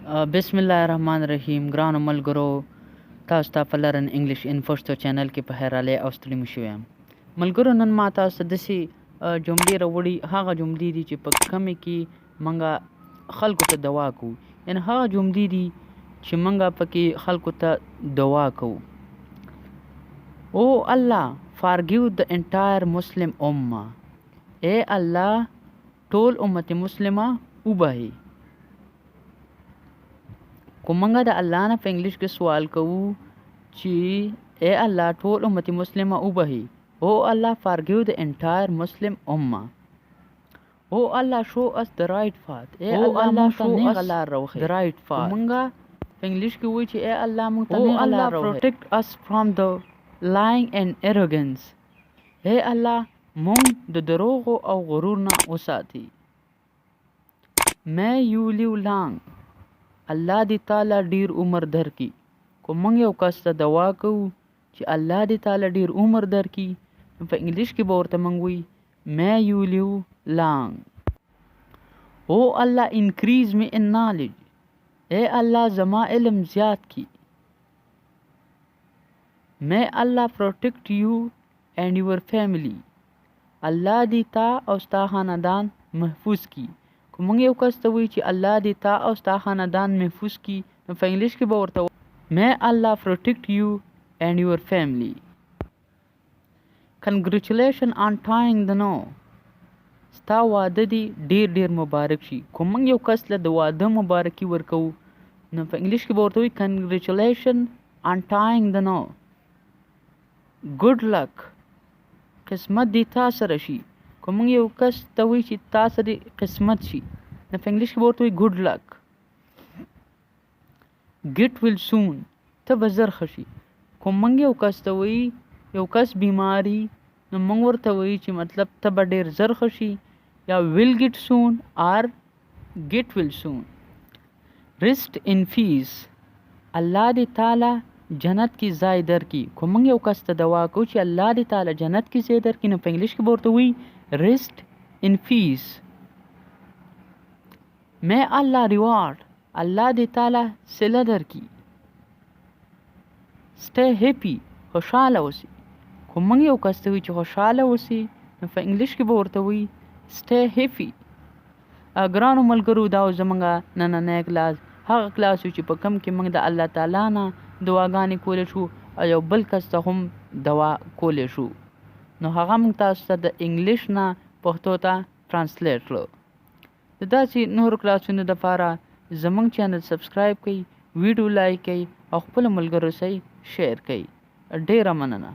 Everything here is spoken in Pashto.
بسم الله الرحمن الرحیم. ګرانو ملګرو، تاسو ته په لرن انګلیش ان پښتو چینل کې په خیراله او ستړي مو شوی یم. ملګرو، نن ما تاسو ته داسې جملې راوړي، هغه جملې دي چې په کمې کې موږ خلکو ته دوا کوو، یعنې هغه جملې دي چې موږ پکې خلکو ته دوا کوو. او الله forgive the entire Muslim ummah. اے الله ټول امت مسلمه وبهي. کوم موږ د الله نه په انګلیش کې سوال کوو چې اے الله ټول امت مسلمه وبهي. او الله forgive the entire Muslim ummah. او الله show us the right path. اے الله show us the right path. موږ په انګلیش کې وایي چې اے الله موږ ته نه غلار راوړي. protect us from the lying and arrogance. اے الله موږ د دروغ او غرور نه وساتي. may you live long. الله دې تعالی ډیر عمر درکړي. کوم موږ یو کس ته دعا کوو چې الله دې تعالی ډیر عمر درکړي، په انګلیش کې به ورته موږ وایي may you live long. او الله increase me in knowledge. اے الله زما علم زیات کړي. may Allah protect you and your family. الله دې تا او ستا خاندان محفوظ کړي. موږ یو کس ته وایي چې الله دې تا او ستا خاندان محفوظ کړي، نو په انګلیش کې به ورته may Allah protect you and your family. congratulations on tying the knot. ستا واده دې ډیر ډیر مبارک شي. کوم موږ یو کس له د واده مبارکي ورکوو، نو په انګلیش کې به ورته وایي congratulations on tying the knot. good luck. قسمت دې تا سره شي. کوم یو کس ته وایي چې تا سره قسمت شي، نو په انګلیش کې به ورته وایي good luck. get well soon. ته به زر ښه شي. کوم موږ یو کس ته وایي یو کس بیماري، نو موږ ورته وایي چې مطلب ته به ډېر زر ښه شي، یا will get soon or get well soon. rest in peace. الله دې تعالی جنت کې ځای درکړي. کوم موږ یو کس ته دعا کوو چې الله دې تعالی جنت کې ځای درکړي، نو په انګلیش کې به ورته وایي rest in peace. may Allah reward. الله دې تعالی صله درکړي. stay happy. خوشحاله اوسئ. کوم موږ یو کس ته وایي چې خوشحاله اوسئ، نو په انګلیش کې به ورته وایي stay happy. ګرانو ملګرو، دا زموږ نننی کلاس هغه کلاس چې په کم کې موږ د الله تعالی نه دعاګانې کولی شو او یو بل کس ته هم دعا کولی شو، نو هغه موږ تاسو ته د انګلیش نه پښتو ته ترانسلیټ کړو. د داسې نورو کلاسونو دپاره زموږ چینل سبسکرایب کړئ، ویډیو لایک کړئ او خپلو ملګرو سره شیر کړئ. ډېره مننه.